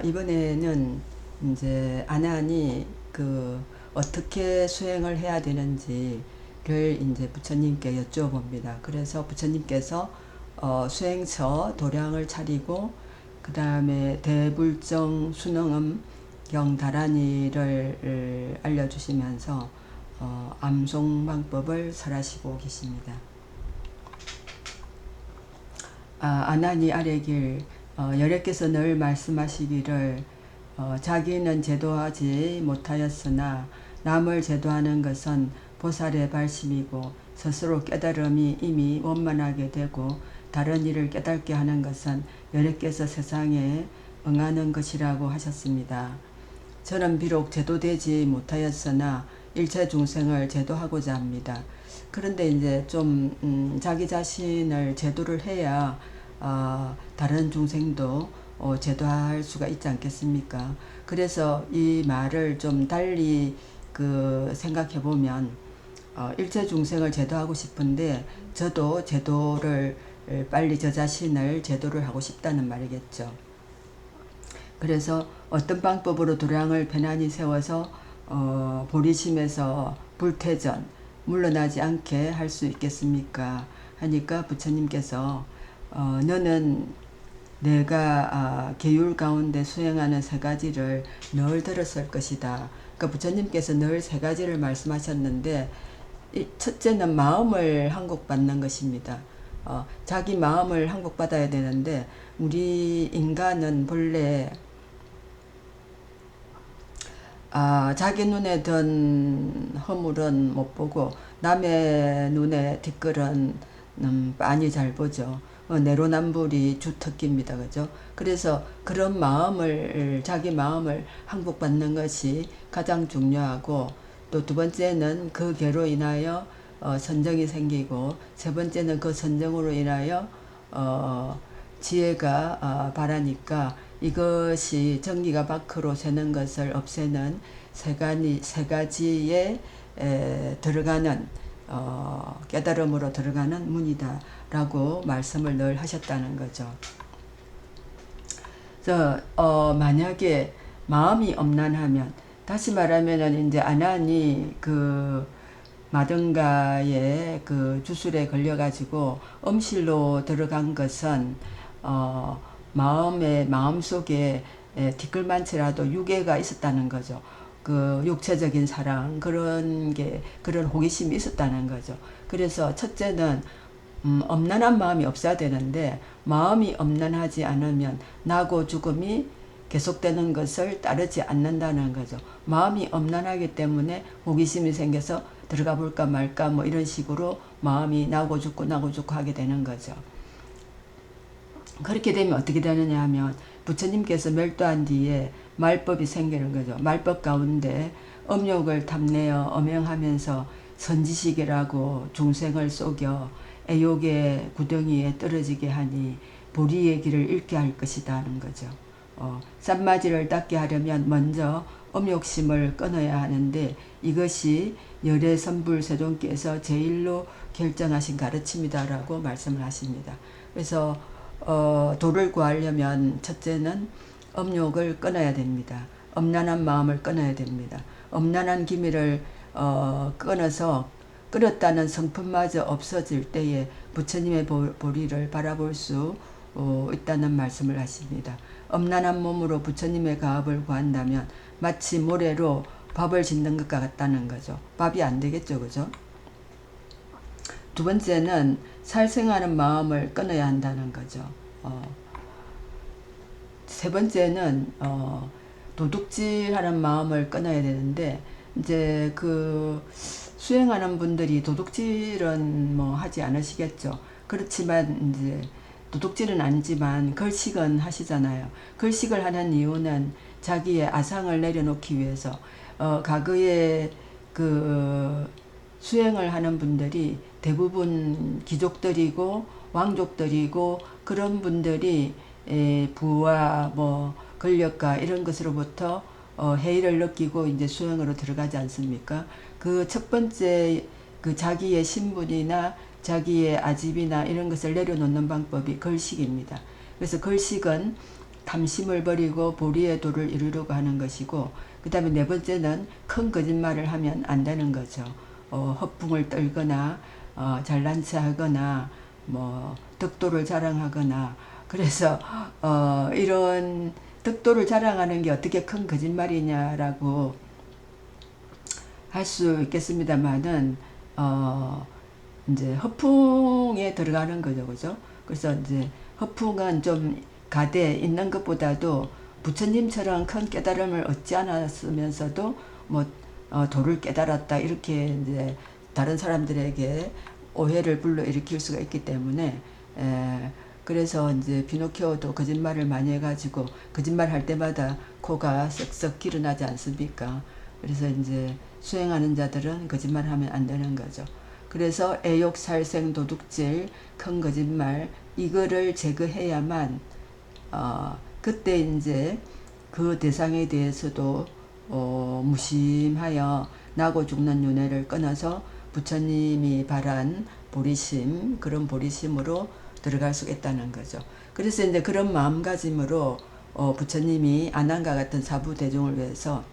이번에는 이제 아난이 어떻게 수행을 해야 되는지를 이제 부처님께 여쭤봅니다. 그래서 부처님께서 수행처 도량을 차리고 그 다음에 대불정 순응음 경다란이를 알려주시면서 암송방법을 설하시고 계십니다. 아나니 아래길 여래께서 늘 말씀하시기를 자기는 제도하지 못하였으나 남을 제도하는 것은 보살의 발심이고 스스로 깨달음이 이미 원만하게 되고 다른 이를 깨닫게 하는 것은 여래께서 세상에 응하는 것이라고 하셨습니다. 저는 비록 제도되지 못하였으나 일체 중생을 제도하고자 합니다. 그런데 이제 좀 자기 자신을 제도를 해야 다른 중생도 제도할 수가 있지 않겠습니까? 그래서 이 말을 좀 달리 생각해 보면 일체 중생을 제도하고 싶은데 저도 제도를 빨리 저 자신을 제도를 하고 싶다는 말이겠죠. 그래서 어떤 방법으로 도량을 편안히 세워서 보리심에서 불퇴전 물러나지 않게 할 수 있겠습니까? 하니까 부처님께서 너는 내가 계율 가운데 수행하는 세 가지를 늘 들었을 것이다. 그러니까 부처님께서 늘 세 가지를 말씀하셨는데 첫째는 마음을 항복받는 것입니다. 자기 마음을 항복받아야 되는데 우리 인간은 본래 자기 눈에 든 허물은 못 보고 남의 눈에 뒷글은 많이 잘 보죠. 내로남불이 주특기입니다. 그죠? 그래서 그런 마음을 자기 마음을 항복받는 것이 가장 중요하고 또 두 번째는 그 괴로 인하여 선정이 생기고 세 번째는 그 선정으로 인하여 지혜가 바라니까 이것이 전기가 밖으로 새는 것을 없애는 세 가지에 들어가는 깨달음으로 들어가는 문이다 라고 말씀을 늘 하셨다는 거죠. 그래서 만약에 마음이 엄난하면 다시 말하면은 이제 아난이 마등가의 주술에 걸려가지고 음실로 들어간 것은 마음속에 티끌만치라도 유괴가 있었다는 거죠. 육체적인 사랑 그런 호기심이 있었다는 거죠. 그래서 첫째는 엄난한 마음이 없어야 되는데 마음이 엄난하지 않으면 나고 죽음이 계속되는 것을 따르지 않는다는 거죠. 마음이 엄난하기 때문에 호기심이 생겨서 들어가 볼까 말까 뭐 이런 식으로 마음이 나고 죽고 하게 되는 거죠. 그렇게 되면 어떻게 되느냐 하면 부처님께서 멸도한 뒤에 말법이 생기는 거죠. 말법 가운데 음욕을 탐내어 엄행하면서 선지식이라고 중생을 속여 애욕의 구덩이에 떨어지게 하니 보리의 길을 잃게 할 것이다 하는 거죠. 쌈마지를 닦게 하려면 먼저 음욕심을 끊어야 하는데 이것이 열애선불세존께서 제일로 결정하신 가르침이다라고 말씀을 하십니다. 그래서 도를 구하려면 첫째는 음욕을 끊어야 됩니다. 엄난한 마음을 끊어야 됩니다. 엄난한 기미를 끊어서 끊었다는 성품마저 없어질 때에 부처님의 보리를 바라볼 수 있다는 말씀을 하십니다. 엄난한 몸으로 부처님의 가업을 구한다면 마치 모래로 밥을 짓는 것과 같다는 거죠. 밥이 안 되겠죠, 그죠? 두 번째는 살생하는 마음을 끊어야 한다는 거죠. 세 번째는 도둑질하는 마음을 끊어야 되는데 이제 수행하는 분들이 도둑질은 뭐 하지 않으시겠죠. 그렇지만 이제 도둑질은 아니지만 걸식은 하시잖아요. 걸식을 하는 이유는 자기의 아상을 내려놓기 위해서 과거에 수행을 하는 분들이 대부분 귀족들이고 왕족들이고 그런 분들이 부와 뭐 권력과 이런 것으로부터 해이를 느끼고 이제 수행으로 들어가지 않습니까? 그 첫 번째 자기의 신분이나 자기의 아집이나 이런 것을 내려놓는 방법이 걸식입니다. 그래서 걸식은 탐심을 버리고 보리의 도를 이루려고 하는 것이고, 그 다음에 네 번째는 큰 거짓말을 하면 안 되는 거죠. 허풍을 떨거나 잘난 체 하거나 뭐 덕도를 자랑하거나. 그래서 이런 덕도를 자랑하는 게 어떻게 큰 거짓말이냐라고 할 수 있겠습니다만은 이제 허풍에 들어가는 거죠, 그죠? 그래서 이제 허풍은 좀 가대 있는 것보다도 부처님처럼 큰 깨달음을 얻지 않았으면서도 뭐 도를 깨달았다 이렇게 이제 다른 사람들에게 오해를 불러일으킬 수가 있기 때문에 그래서 이제 피노키오도 거짓말을 많이 해가지고 거짓말 할 때마다 코가 썩썩 기르나지 않습니까? 그래서 이제 수행하는 자들은 거짓말하면 안 되는 거죠. 그래서 애욕, 살생, 도둑질, 큰 거짓말 이거를 제거해야만 그때 이제 그 대상에 대해서도 무심하여 나고 죽는 윤회를 끊어서 부처님이 바란 보리심, 그런 보리심으로 들어갈 수 있다는 거죠. 그래서 이제 그런 마음가짐으로 부처님이 아난과 같은 사부 대중을 위해서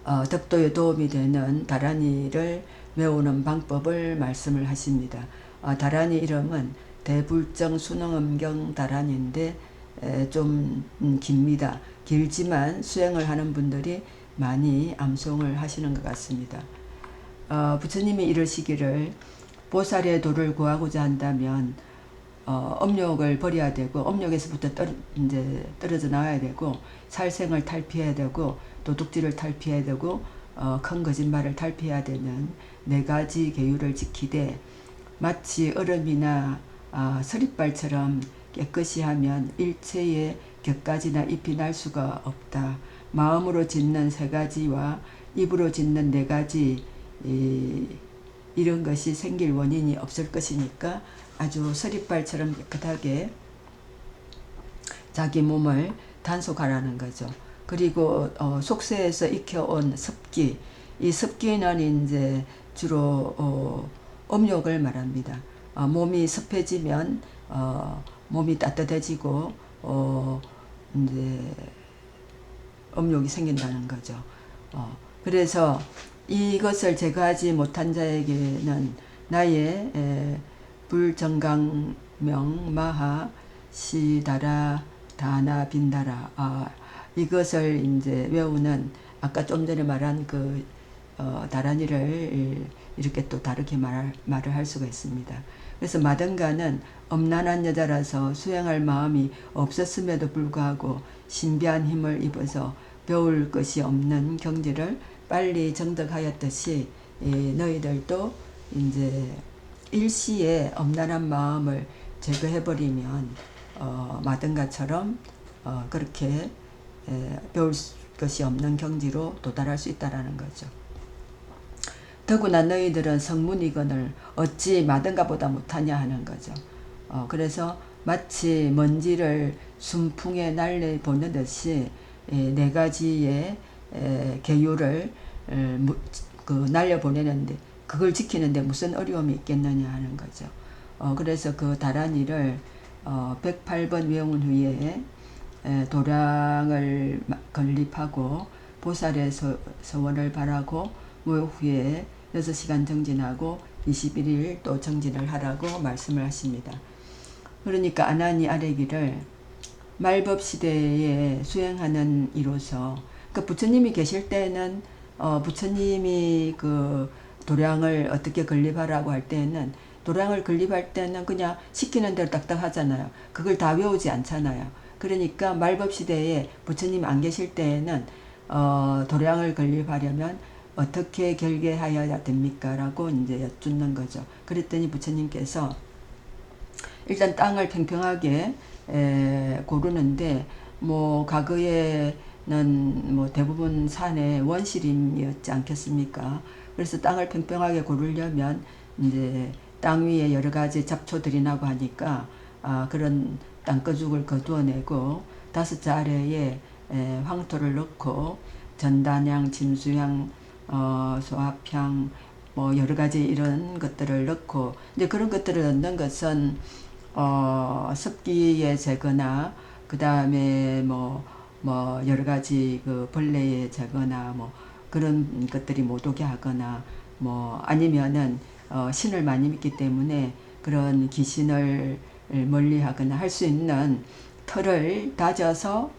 덕도에 도움이 되는 다란이를 외우는 방법을 말씀을 하십니다. 다란이 이름은 대불정 순응엄경 다란인데 좀 깁니다. 길지만 수행을 하는 분들이 많이 암송을 하시는 것 같습니다. 부처님이 이러시기를 보살의 도를 구하고자 한다면 업욕을 버려야 되고 업욕에서부터 이제 떨어져 나와야 되고 살생을 탈피해야 되고 도둑질을 탈피해야 되고 큰 거짓말을 탈피해야 되는 네 가지 계율을 지키되 마치 얼음이나 서리발처럼 깨끗이 하면 일체의 격가지나 잎이 날 수가 없다. 마음으로 짓는 세 가지와 입으로 짓는 네 가지 이런 것이 생길 원인이 없을 것이니까 아주 서리발처럼 깨끗하게 자기 몸을 단속하라는 거죠. 그리고 속세에서 익혀온 습기, 이 습기는 이제 주로 업욕을 말합니다. 몸이 습해지면 몸이 따뜻해지고 이제 업욕이 생긴다는 거죠. 그래서 이것을 제거하지 못한 자에게는 나의 불정강명 마하 시다라 다나 빈다라 이것을 이제 외우는 아까 좀 전에 말한 그 다란이를 이렇게 또 다르게 말을 할 수가 있습니다. 그래서 마등가는 엄난한 여자라서 수행할 마음이 없었음에도 불구하고 신비한 힘을 입어서 배울 것이 없는 경지를 빨리 정득하였듯이 너희들도 이제 일시에 엄난한 마음을 제거해버리면 마등가처럼 그렇게 배울 것이 없는 경지로 도달할 수 있다라는 거죠. 더구나 너희들은 성문이거늘 어찌 마등가보다 못하냐 하는 거죠. 그래서 마치 먼지를 순풍에 날려보내듯이 네 가지의 계율을 날려보내는데 그걸 지키는데 무슨 어려움이 있겠느냐 하는 거죠. 그래서 그 다란이를 108번 외운 후에 도량을 건립하고 보살의 서원을 바라고 묘 후에 6시간 정진하고 21일 또 정진을 하라고 말씀을 하십니다. 그러니까 아난이 아뢰기를 말법시대에 수행하는 이로서 그 부처님이 계실 때는 부처님이 그 도량을 어떻게 건립하라고 할 때는 도량을 건립할 때는 그냥 시키는 대로 딱딱 하잖아요. 그걸 다 외우지 않잖아요. 그러니까 말법시대에 부처님 안 계실 때에는 도량을 건립하려면 어떻게 결계하여야 됩니까? 라고 이제 여쭙는 거죠. 그랬더니 부처님께서 일단 땅을 평평하게 고르는데 뭐 과거에는 뭐 대부분 산에 원시림이었지 않겠습니까? 그래서 땅을 평평하게 고르려면 이제 땅 위에 여러 가지 잡초들이 나고 하니까 그런 땅거죽을 거두어내고 5자 아래에 황토를 넣고 전단향, 짐수향, 소합향 뭐 여러 가지 이런 것들을 넣고 이제 그런 것들을 넣는 것은 습기의 제거나 그 그 다음에 뭐 여러 가지 그 벌레에 자거나 뭐 그런 것들이 못 오게 하거나 뭐 아니면은 신을 많이 믿기 때문에 그런 귀신을 멀리 하거나 할 수 있는 틀을 다져서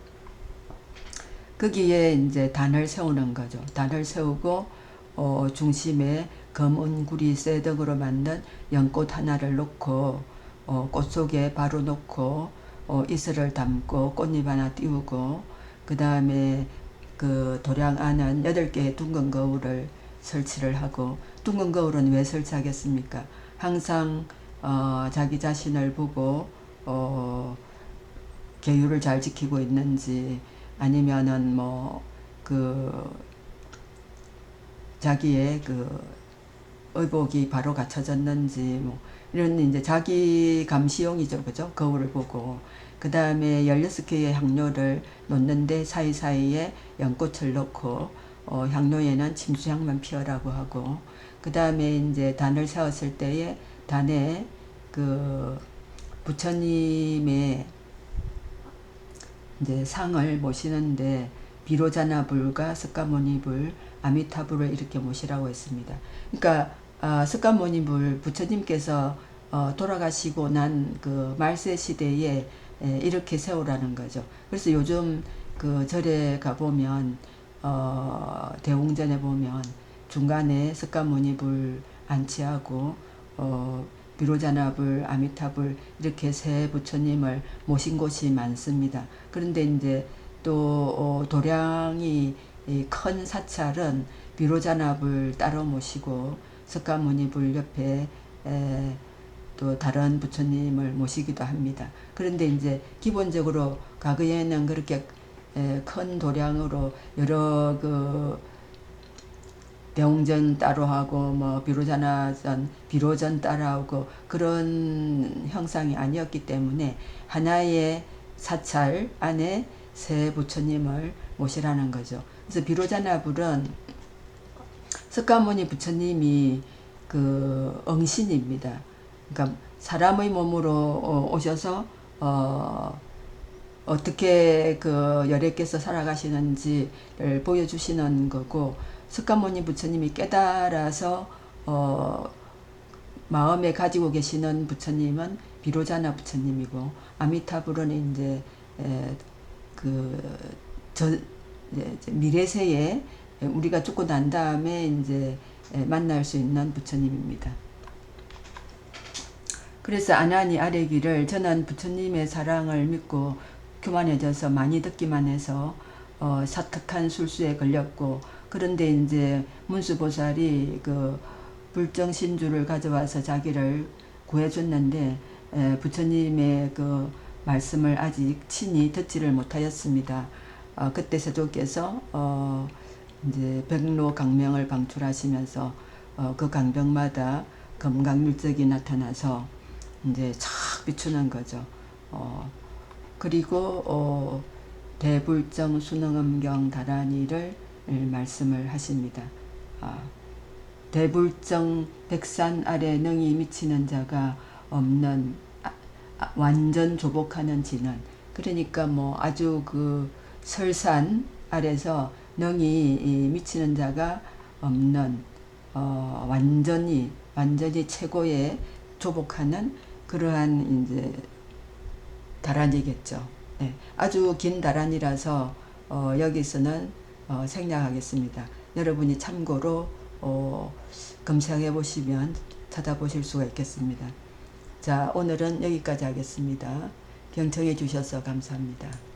거기에 이제 단을 세우는 거죠. 단을 세우고 중심에 검은구리 쇠덕으로 만든 연꽃 하나를 놓고 꽃 속에 바로 놓고 이슬을 담고 꽃잎 하나 띄우고 그 다음에 그 도량 안은 8개의 둥근 거울을 설치를 하고, 둥근 거울은 왜 설치하겠습니까? 항상 자기 자신을 보고 계율을 잘 지키고 있는지, 아니면은 뭐 그 자기의 그 의복이 바로 갖춰졌는지 뭐 이런 이제 자기 감시용이죠, 그죠? 거울을 보고. 그 다음에 16개의 향료를 놓는데 사이사이에 연꽃을 넣고 향료에는 침수향만 피어라고 하고, 그 다음에 이제 단을 세웠을 때에 단에 그 부처님의 이제 상을 모시는데 비로자나불과 석가모니불, 아미타불을 이렇게 모시라고 했습니다. 그러니까 석가모니불 부처님께서 돌아가시고 난 그 말세 시대에 이렇게 세우라는 거죠. 그래서 요즘 그 절에 가보면 대웅전에 보면 중간에 석가모니불 안치하고 비로자나불, 아미타불 이렇게 세 부처님을 모신 곳이 많습니다. 그런데 이제 또 도량이 큰 사찰은 비로자나불 따로 모시고 석가모니불 옆에 또 다른 부처님을 모시기도 합니다. 그런데 이제 기본적으로 과거에는 그렇게 큰 도량으로 여러 그 대웅전 따로 하고 뭐 비로자나전, 비로전 따로 하고 그런 형상이 아니었기 때문에 하나의 사찰 안에 세 부처님을 모시라는 거죠. 그래서 비로자나불은 석가모니 부처님이 그 응신입니다. 그러니까 사람의 몸으로 오셔서 어떻게 그 열애께서 살아가시는지를 보여주시는 거고, 석가모니 부처님이 깨달아서 마음에 가지고 계시는 부처님은 비로자나 부처님이고, 아미타불은 이제 미래세에 우리가 죽고 난 다음에 이제 만날 수 있는 부처님입니다. 그래서 아나니 아래기를 저는 부처님의 사랑을 믿고 교만해져서 많이 듣기만 해서 사특한 술수에 걸렸고, 그런데 이제 문수보살이 그 불정신주를 가져와서 자기를 구해줬는데 부처님의 그 말씀을 아직 친히 듣지를 못하였습니다. 그때 세조께서 이제 백로 강명을 방출하시면서 그 강병마다 금강밀적이 나타나서 이제 착 비추는 거죠. 그리고 대불정 순응엄경 다라니를 말씀을 하십니다. 대불정 백산 아래 능이 미치는 자가 없는 완전 조복하는 진은, 그러니까 뭐 아주 그 설산 아래서 능이 미치는 자가 없는 완전히 최고의 조복하는 그러한 이제 다란이겠죠. 네, 아주 긴 다란이라서 여기서는 생략하겠습니다. 여러분이 참고로 검색해 보시면 찾아보실 수가 있겠습니다. 자, 오늘은 여기까지 하겠습니다. 경청해 주셔서 감사합니다.